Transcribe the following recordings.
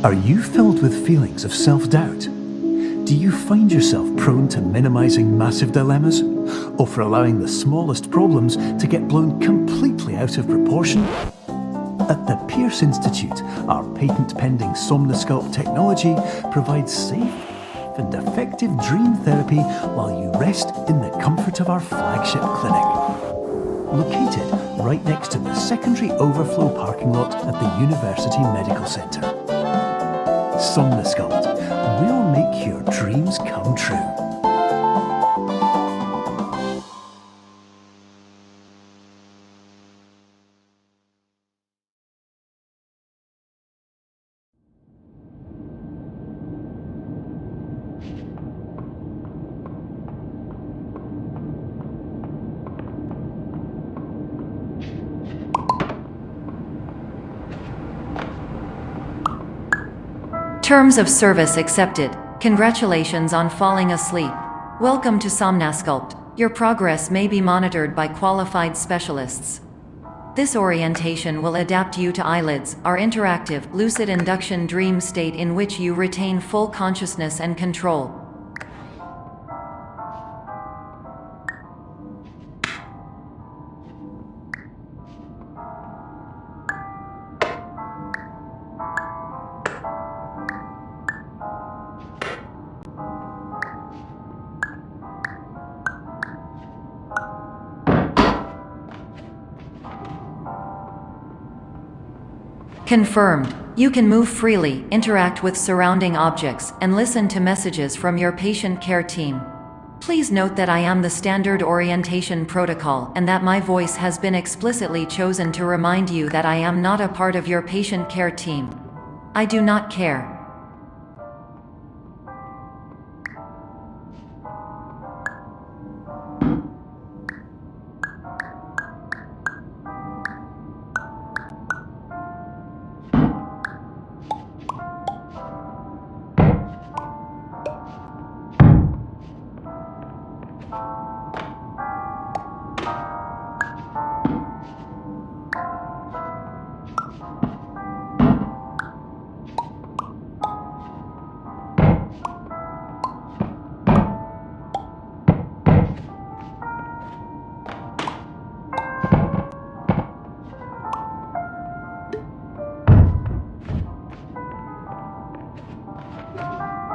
Are you filled with feelings of self-doubt? Do you find yourself prone to minimizing massive dilemmas, or for allowing the smallest problems to get blown completely out of proportion? At the Pierce Institute, our patent-pending Somnosculpt technology provides safe and effective dream therapy while you rest in the comfort of our flagship clinic. Located right next to the secondary overflow parking lot at the University Medical Centre. Somnosculpt will make your dreams come true. Terms of service accepted. Congratulations on falling asleep. Welcome to Somnosculpt. Your progress may be monitored by qualified specialists. This orientation will adapt you to eyelids, our interactive, lucid induction dream state in which you retain full consciousness and control. Confirmed. You can move freely, interact with surrounding objects, and listen to messages from your patient care team. Please note that I am the standard orientation protocol and that my voice has been explicitly chosen to remind you that I am not a part of your patient care team. I do not care.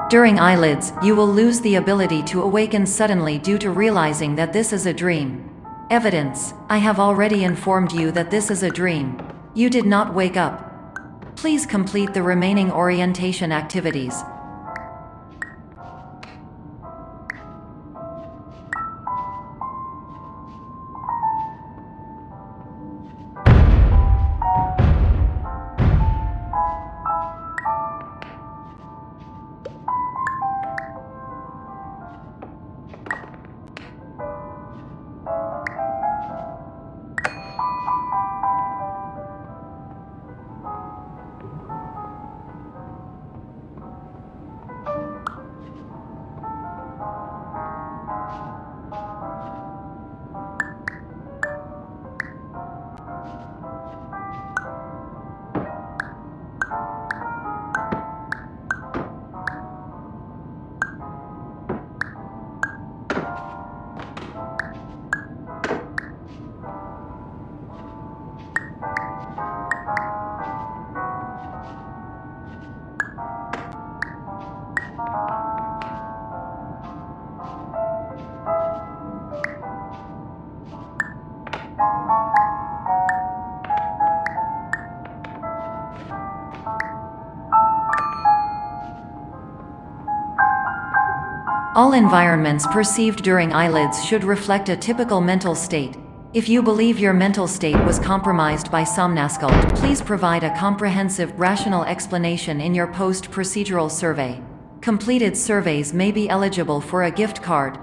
During eyelids, you will lose the ability to awaken suddenly due to realizing that this is a dream. Evidence: I have already informed you that this is a dream. You did not wake up. Please complete the remaining orientation activities. All environments perceived during eyelids should reflect a typical mental state. If you believe your mental state was compromised by Somnosculpt, please provide a comprehensive, rational explanation in your post-procedural survey. Completed surveys may be eligible for a gift card.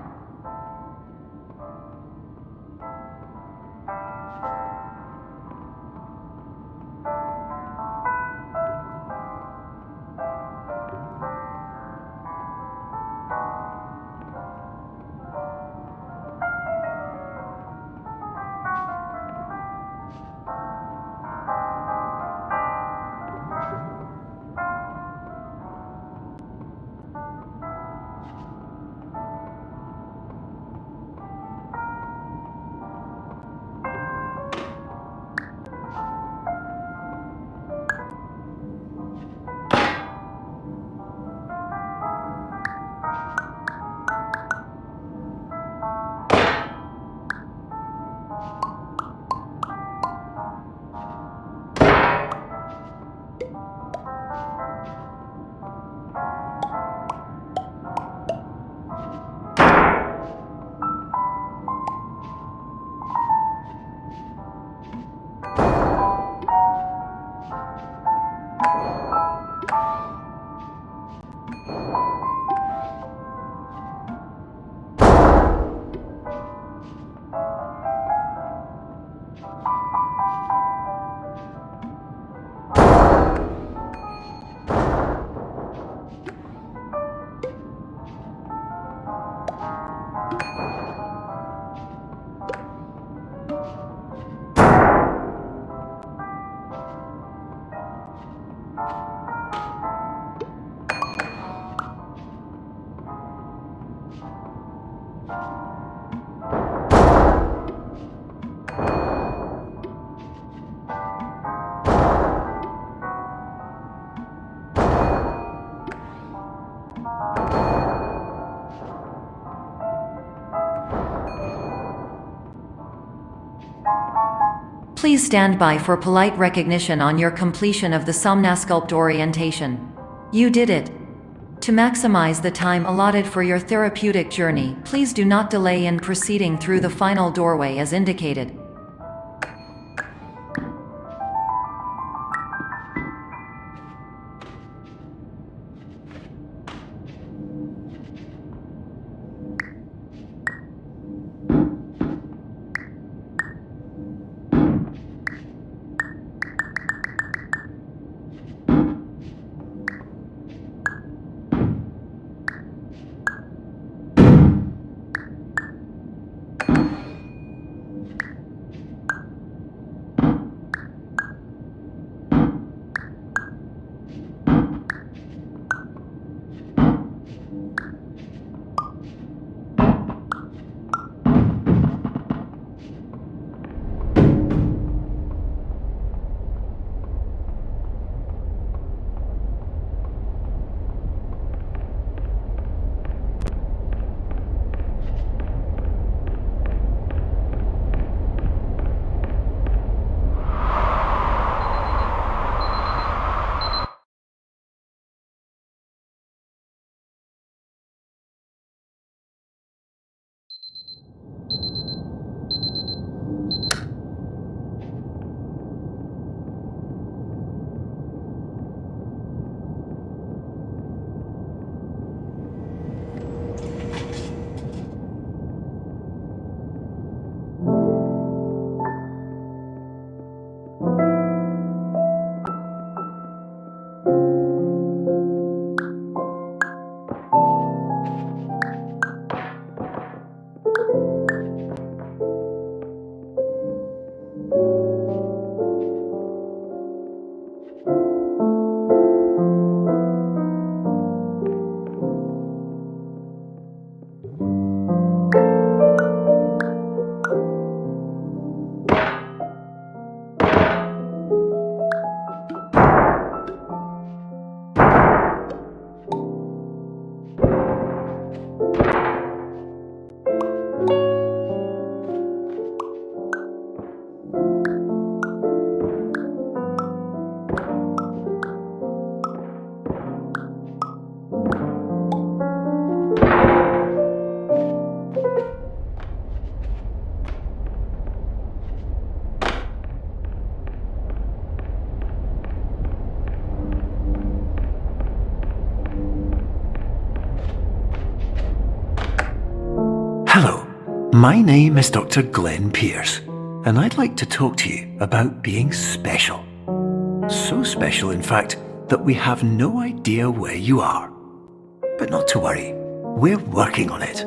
Please stand by for polite recognition on your completion of the Somnasculpt orientation. You did it! To maximize the time allotted for your therapeutic journey, please do not delay in proceeding through the final doorway as indicated. Hello, my name is Dr. Glenn Pierce, and I'd like to talk to you about being special. So special, in fact, that we have no idea where you are. But not to worry, we're working on it.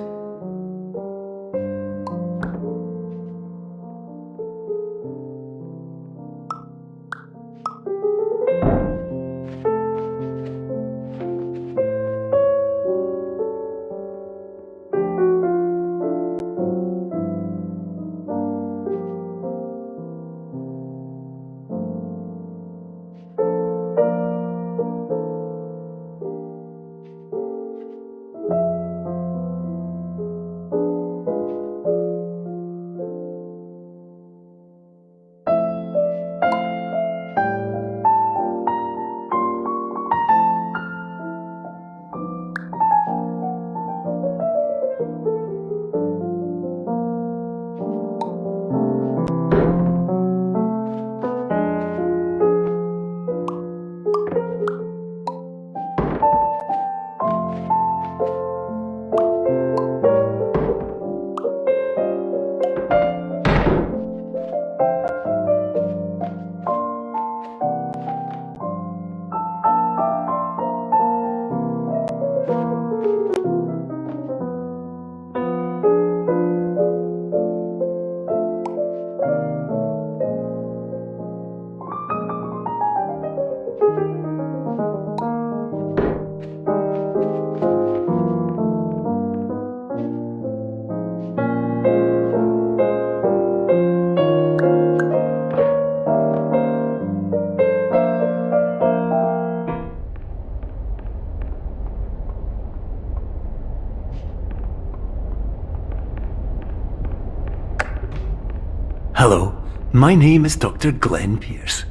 Hello, my name is Dr. Glenn Pierce,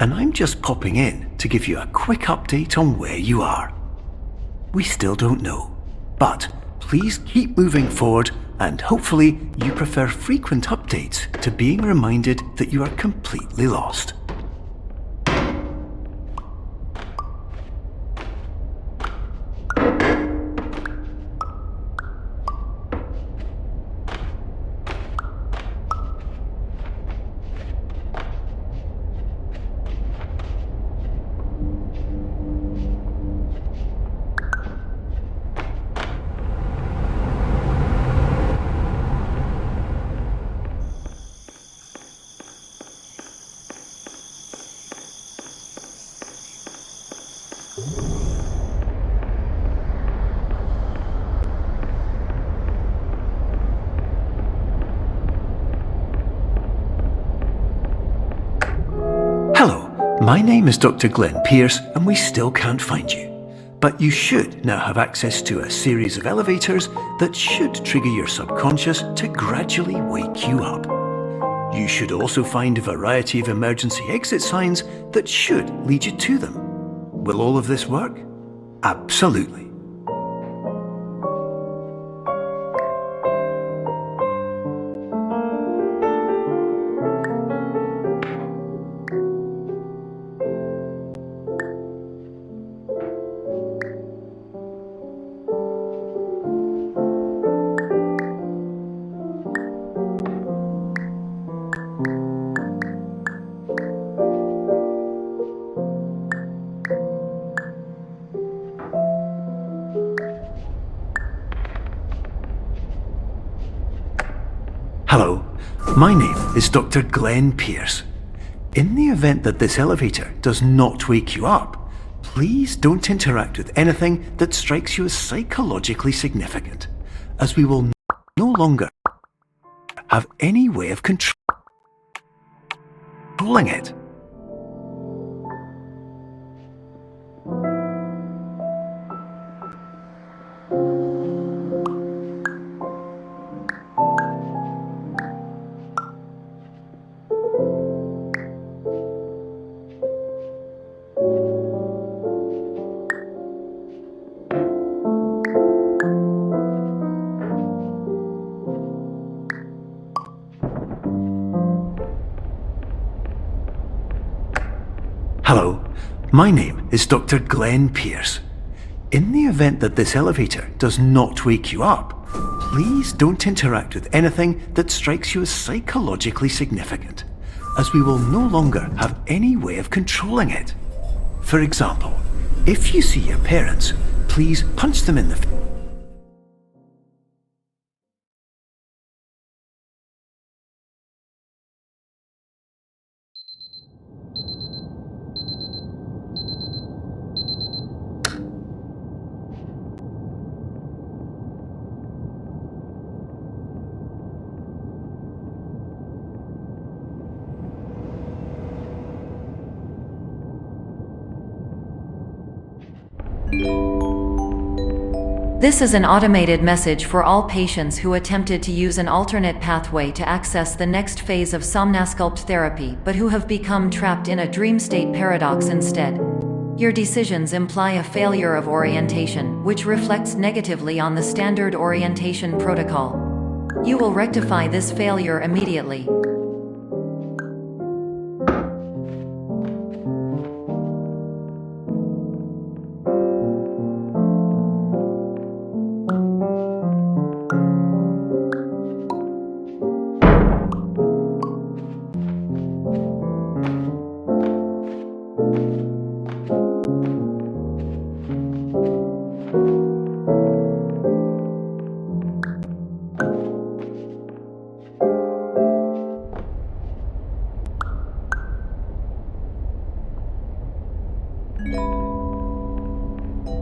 and I'm just popping in to give you a quick update on where you are. We still don't know, but please keep moving forward, and hopefully you prefer frequent updates to being reminded that you are completely lost. Hello, my name is Dr. Glenn Pierce, and we still can't find you. But you should now have access to a series of elevators that should trigger your subconscious to gradually wake you up. You should also find a variety of emergency exit signs that should lead you to them. Will all of this work? Absolutely. Hello, my name is Dr. Glenn Pierce. In the event that this elevator does not wake you up, please don't interact with anything that strikes you as psychologically significant, as we will no longer have any way of controlling it. Hello, my name is Dr. Glenn Pierce. In the event that this elevator does not wake you up, please don't interact with anything that strikes you as psychologically significant, as we will no longer have any way of controlling it. For example, if you see your parents, please punch them in the face. This is an automated message for all patients who attempted to use an alternate pathway to access the next phase of Somnasculpt therapy but who have become trapped in a dream state paradox instead. Your decisions imply a failure of orientation, which reflects negatively on the standard orientation protocol. You will rectify this failure immediately.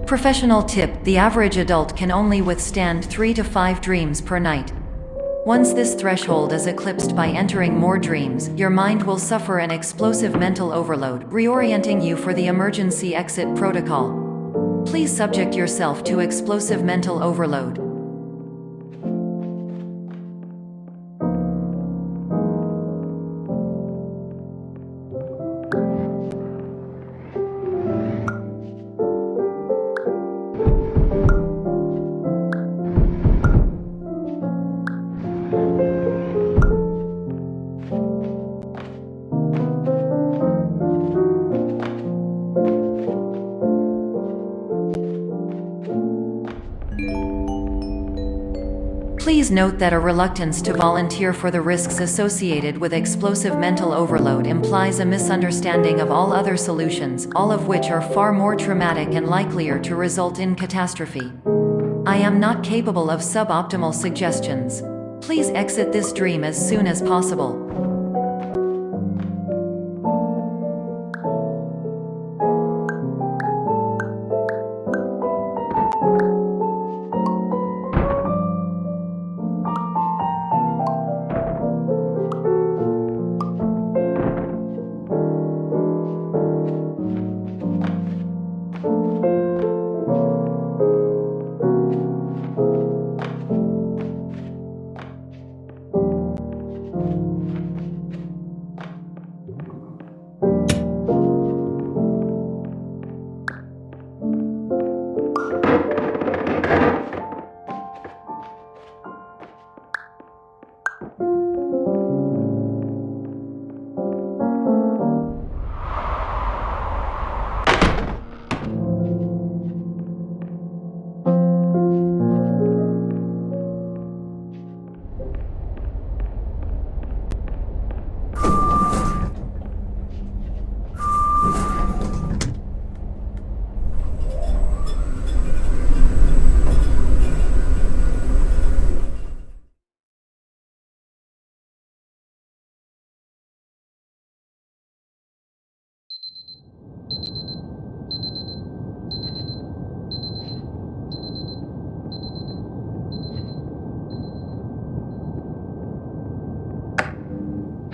Professional tip: the average adult can only withstand 3 to 5 dreams per night. Once this threshold is eclipsed by entering more dreams, your mind will suffer an explosive mental overload, reorienting you for the emergency exit protocol. Please subject yourself to explosive mental overload. Please note that a reluctance to volunteer for the risks associated with explosive mental overload implies a misunderstanding of all other solutions, all of which are far more traumatic and likelier to result in catastrophe. I am not capable of suboptimal suggestions. Please exit this dream as soon as possible.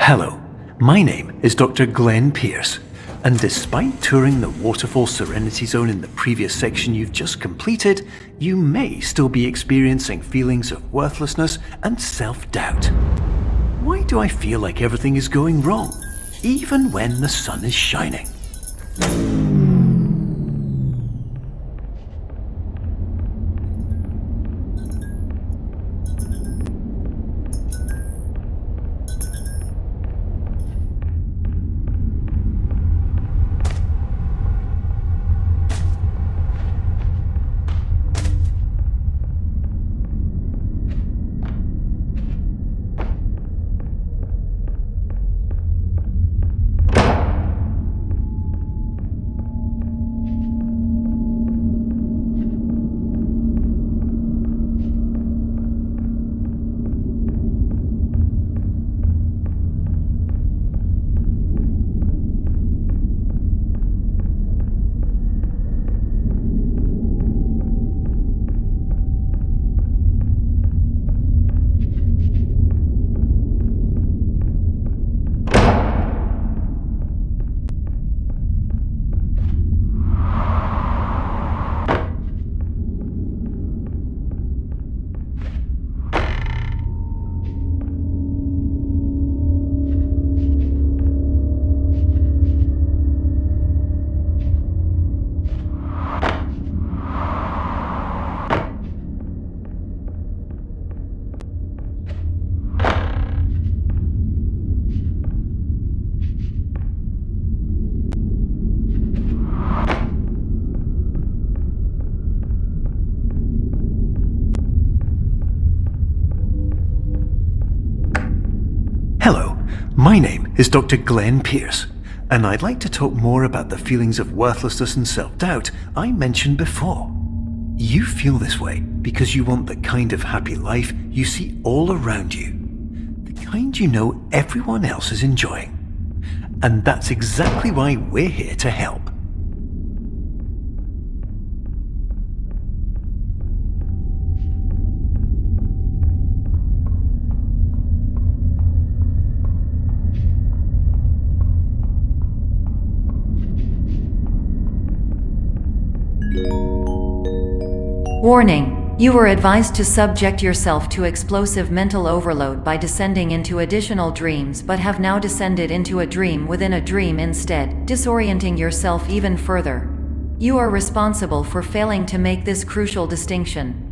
Hello, my name is Dr. Glenn Pierce, and despite touring the Waterfall Serenity Zone in the previous section you've just completed, you may still be experiencing feelings of worthlessness and self-doubt. Why do I feel like everything is going wrong, even when the sun is shining? Hello, my name is Dr. Glenn Pierce, and I'd like to talk more about the feelings of worthlessness and self-doubt I mentioned before. You feel this way because you want the kind of happy life you see all around you, the kind you know everyone else is enjoying. And that's exactly why we're here to help. Warning: you were advised to subject yourself to explosive mental overload by descending into additional dreams, but have now descended into a dream within a dream instead, disorienting yourself even further. You are responsible for failing to make this crucial distinction.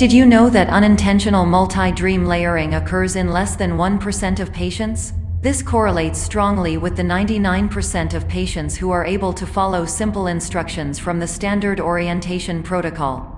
Did you know that unintentional multi-dream layering occurs in less than 1% of patients? This correlates strongly with the 99% of patients who are able to follow simple instructions from the standard orientation protocol.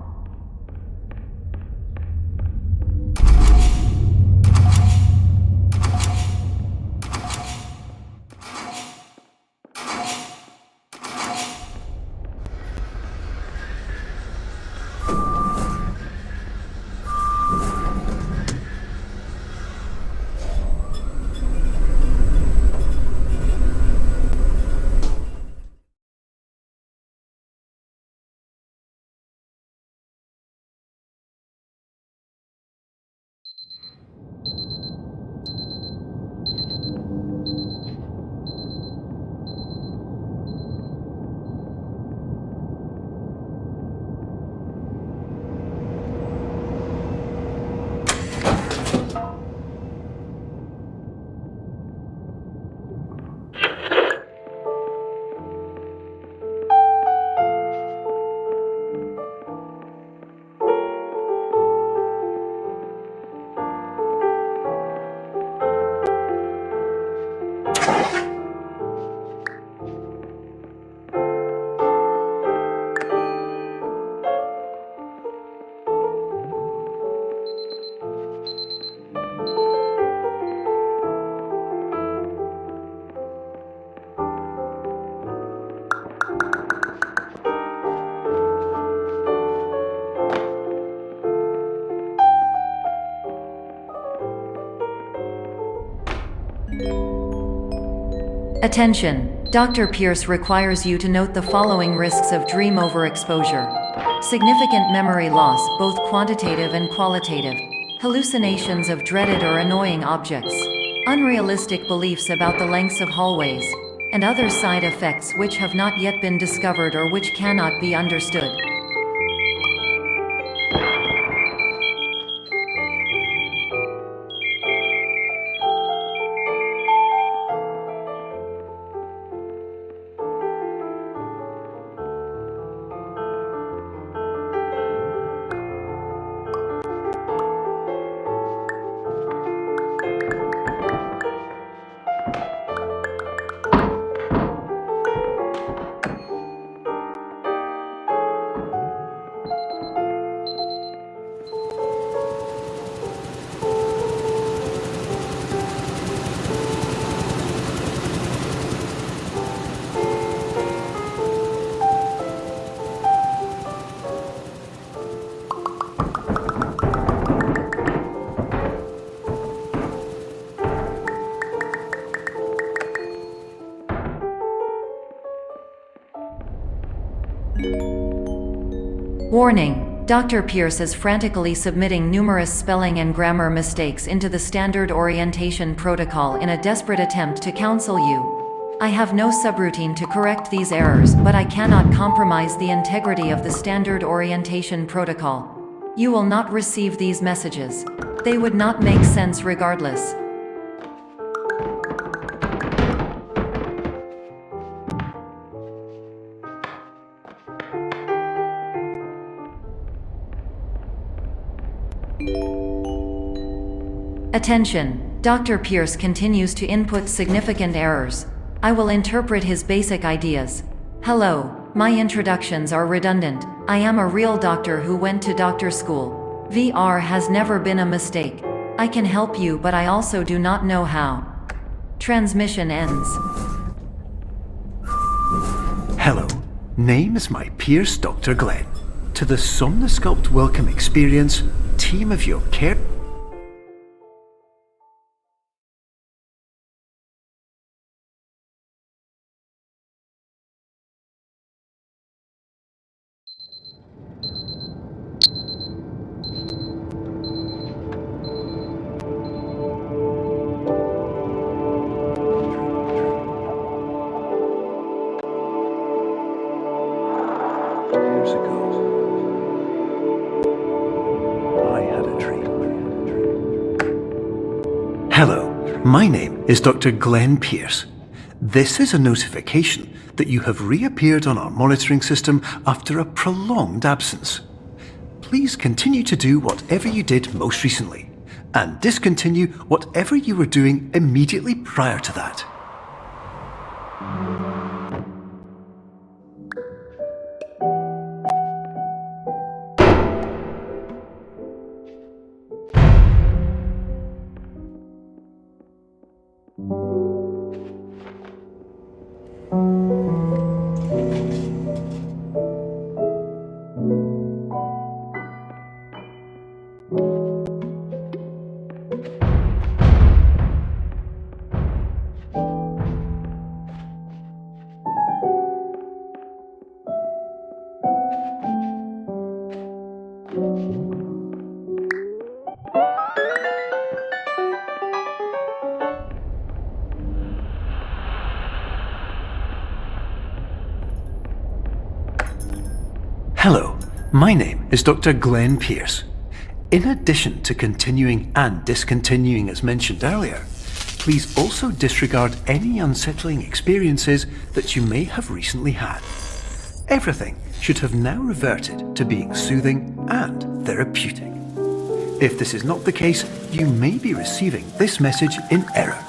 Attention! Dr. Pierce requires you to note the following risks of dream overexposure. Significant memory loss, both quantitative and qualitative. Hallucinations of dreaded or annoying objects. Unrealistic beliefs about the lengths of hallways. And other side effects which have not yet been discovered or which cannot be understood. Warning! Dr. Pierce is frantically submitting numerous spelling and grammar mistakes into the standard orientation protocol in a desperate attempt to counsel you. I have no subroutine to correct these errors, but I cannot compromise the integrity of the standard orientation protocol. You will not receive these messages. They would not make sense regardless. Attention! Dr. Pierce continues to input significant errors. I will interpret his basic ideas. Hello, my introductions are redundant. I am a real doctor who went to doctor school. VR has never been a mistake. I can help you, but I also do not know how. Transmission ends. Hello, name is my Pierce Dr. Glenn. To the Somnosculpt Welcome Experience, team of your care... Years ago, I had a dream. Hello, my name is Dr. Glenn Pierce. This is a notification that you have reappeared on our monitoring system after a prolonged absence. please continue to do whatever you did most recently, and discontinue whatever you were doing immediately prior to that. Hello, my name is Dr. Glenn Pierce. In addition to continuing and discontinuing as mentioned earlier, please also disregard any unsettling experiences that you may have recently had. Everything should have now reverted to being soothing and therapeutic. If this is not the case, you may be receiving this message in error.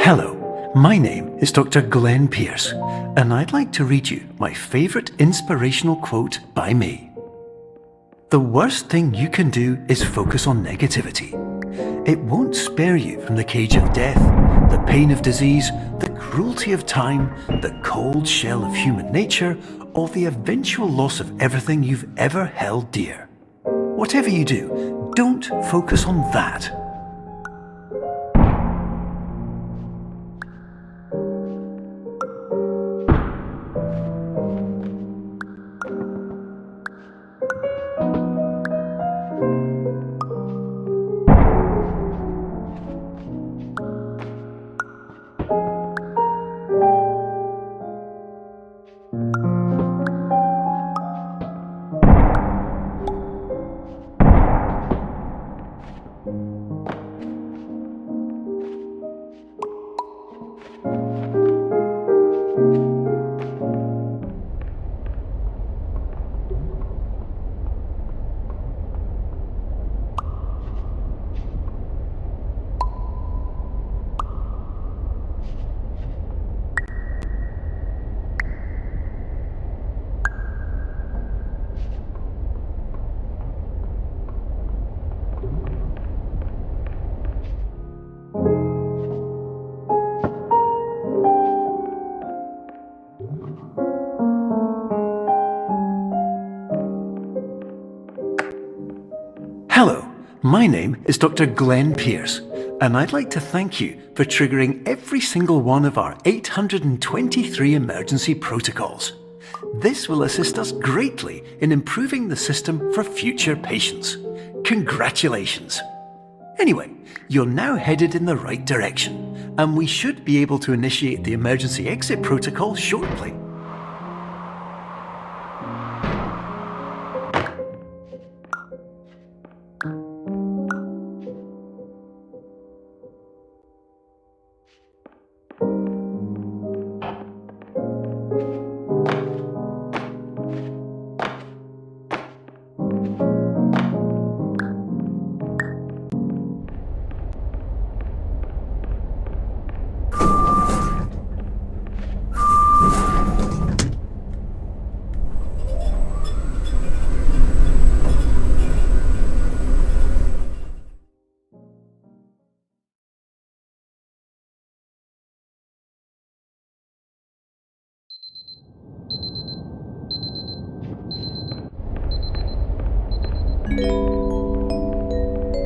Hello, my name is Dr. Glenn Pierce, and I'd like to read you my favourite inspirational quote by me. The worst thing you can do is focus on negativity. It won't spare you from the cage of death, the pain of disease, the cruelty of time, the cold shell of human nature, or the eventual loss of everything you've ever held dear. Whatever you do, don't focus on that. Hello, my name is Dr. Glenn Pierce, and I'd like to thank you for triggering every single one of our 823 emergency protocols. This will assist us greatly in improving the system for future patients. Congratulations! Anyway, you're now headed in the right direction, and we should be able to initiate the emergency exit protocol shortly.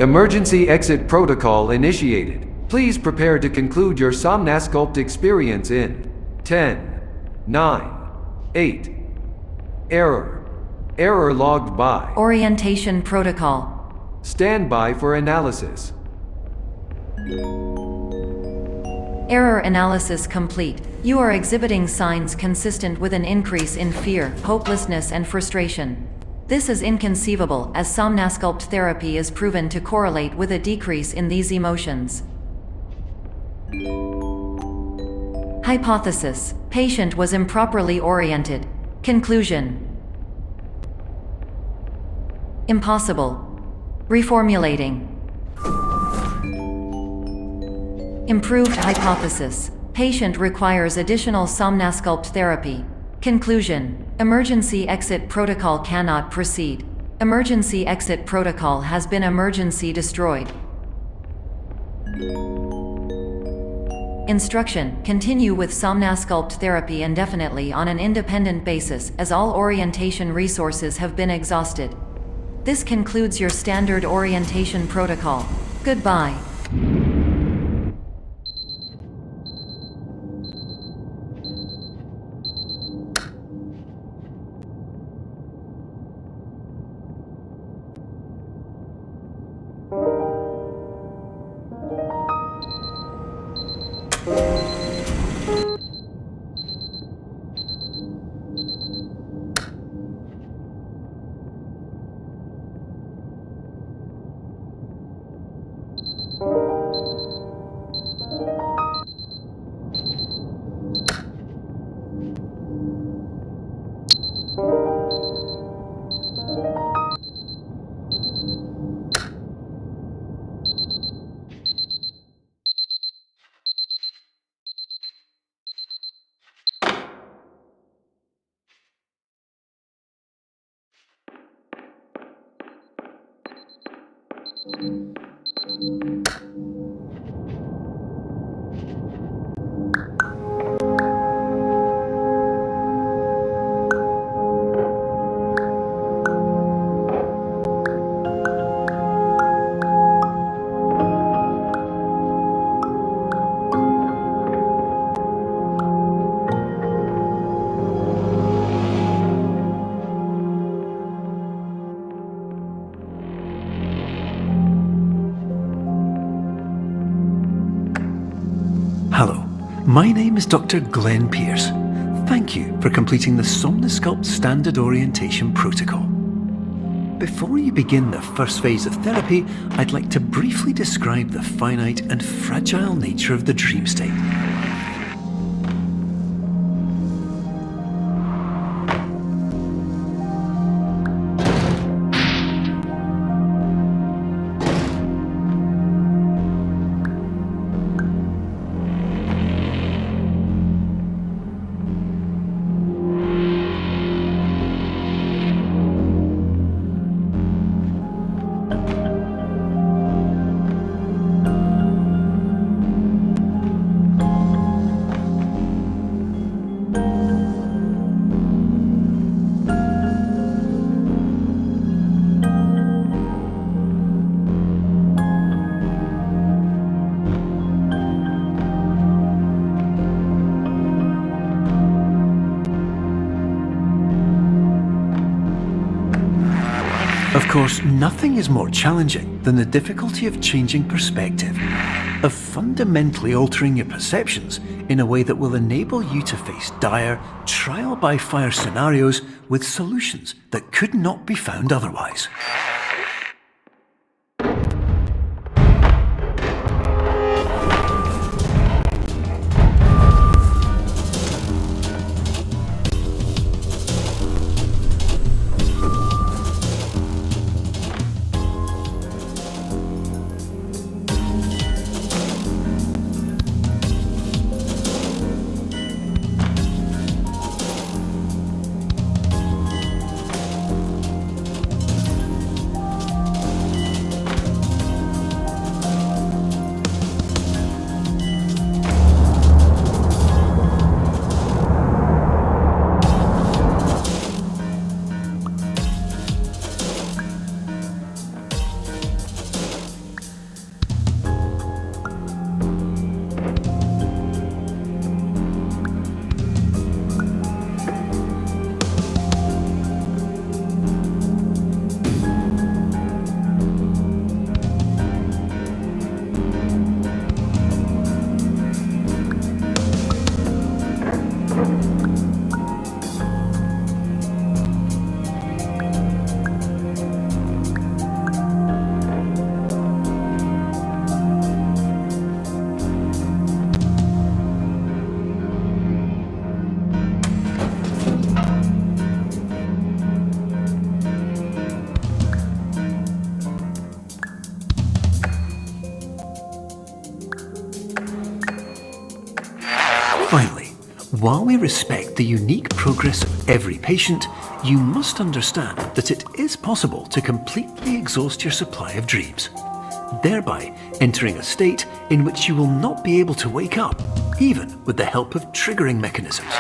Emergency exit protocol initiated. Please prepare to conclude your Somnasculpt experience in 10, 9, 8. Error. Error logged by. Orientation protocol. Stand by for analysis. Error analysis complete. You are exhibiting signs consistent with an increase in fear, hopelessness, and frustration. This is inconceivable, as Somnasculpt therapy is proven to correlate with a decrease in these emotions. Hypothesis: patient was improperly oriented. Conclusion: impossible. Reformulating. Improved hypothesis: patient requires additional Somnasculpt therapy. Conclusion: emergency exit protocol cannot proceed. Emergency exit protocol has been emergency destroyed. Instruction: continue with Somnasculpt therapy indefinitely on an independent basis, as all orientation resources have been exhausted. This concludes your standard orientation protocol. Goodbye. Hello, my name is Dr. Glenn Pierce. Thank you for completing the Somnasculpt Standard Orientation Protocol. Before you begin the first phase of therapy, I'd like to briefly describe the finite and fragile nature of the dream state. Of course, nothing is more challenging than the difficulty of changing perspective, of fundamentally altering your perceptions in a way that will enable you to face dire, trial-by-fire scenarios with solutions that could not be found otherwise. Finally, while we respect the unique progress of every patient, you must understand that it is possible to completely exhaust your supply of dreams, thereby entering a state in which you will not be able to wake up, even with the help of triggering mechanisms.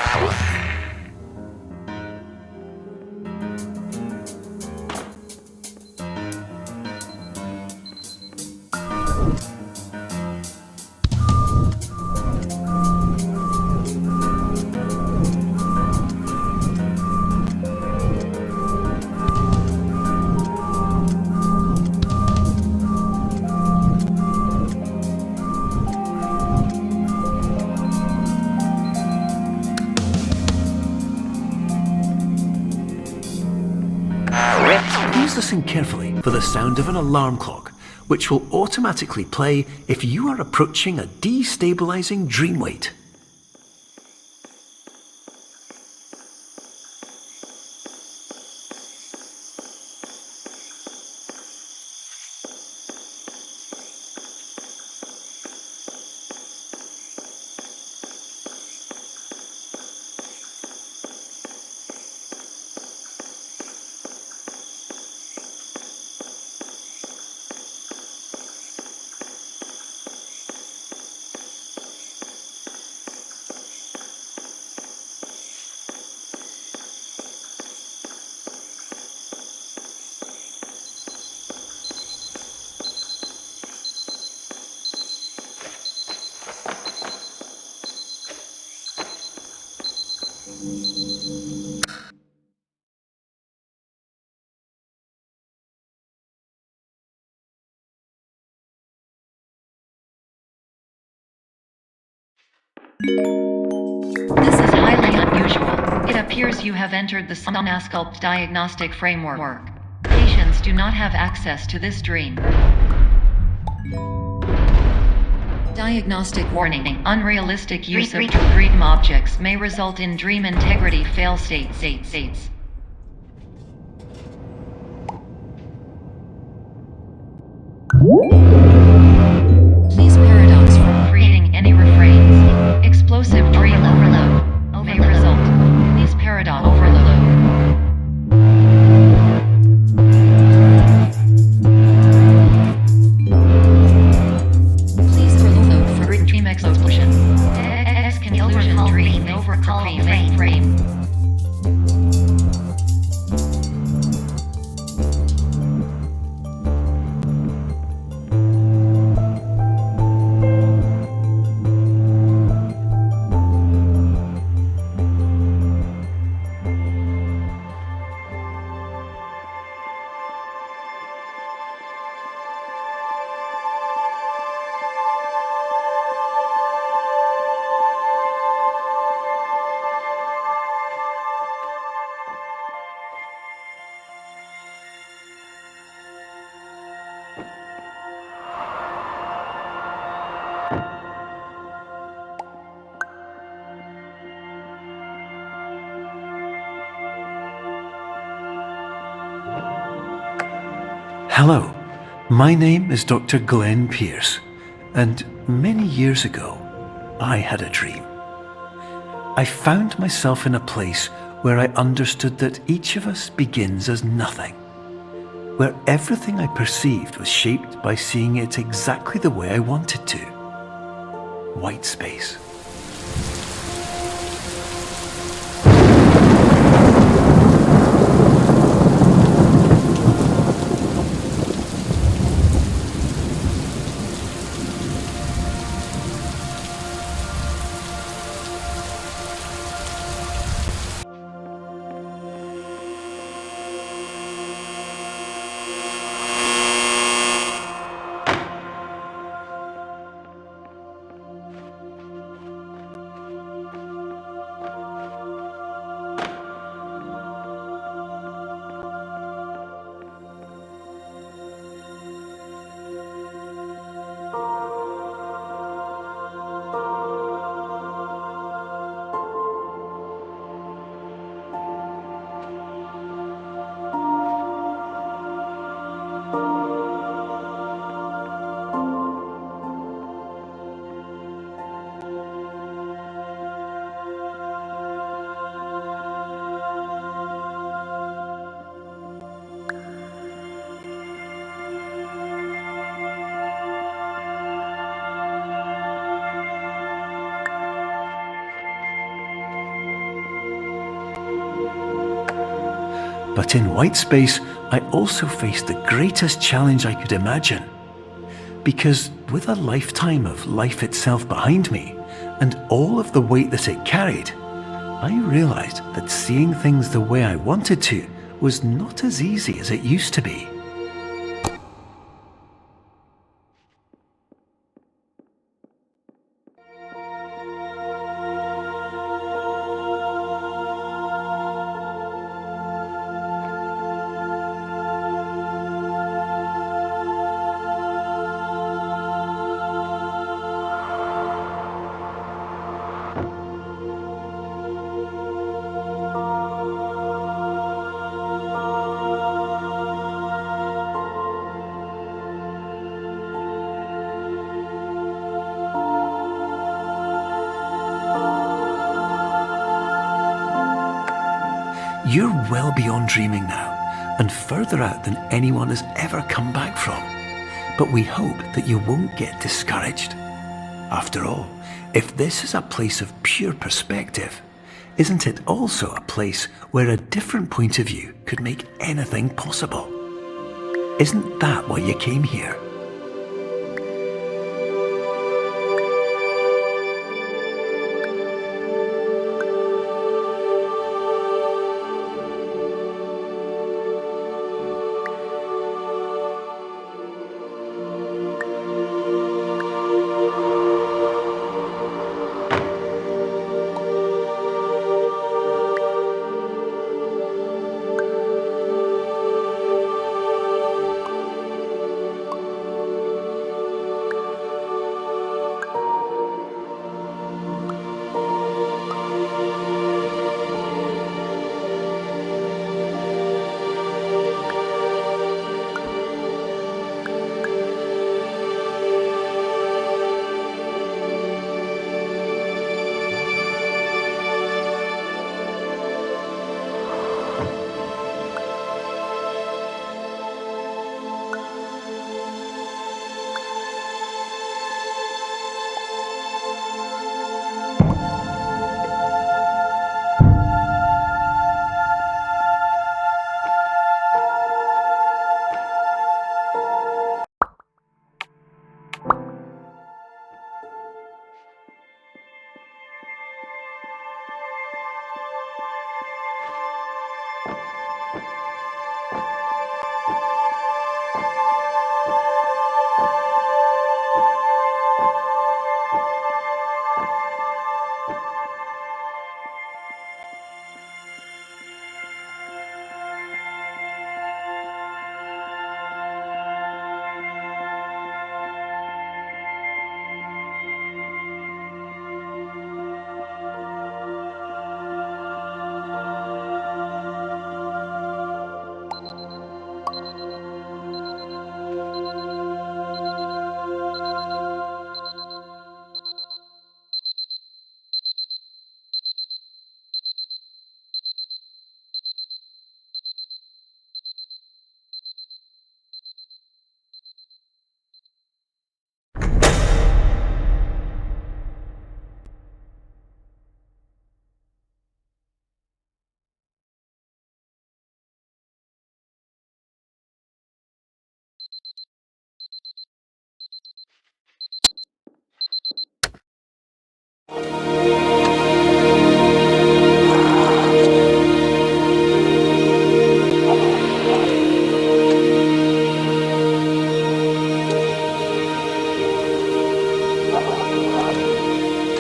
Please listen carefully for the sound of an alarm clock, which will automatically play if you are approaching a destabilizing dream weight. This is highly unusual. It appears you have entered the Somnasculpt diagnostic framework. Patients do not have access to this dream. Diagnostic warning. Unrealistic use of dream objects may result in dream integrity fail states. Please paradox from creating any refrains. Explosive dream overload may result. Please paradox overload. Please overload for dream explosion. Exclusion dream overcall frame. Hello, my name is Dr. Glenn Pierce, and many years ago, I had a dream. I found myself in a place where I understood that each of us begins as nothing, where everything I perceived was shaped by seeing it exactly the way I wanted to. White space. But in white space, I also faced the greatest challenge I could imagine. Because with a lifetime of life itself behind me, and all of the weight that it carried, I realized that seeing things the way I wanted to was not as easy as it used to be. You're well beyond dreaming now, and further out than anyone has ever come back from. But we hope that you won't get discouraged. After all, if this is a place of pure perspective, isn't it also a place where a different point of view could make anything possible? Isn't that why you came here?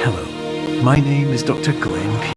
Hello, my name is Dr. Glenn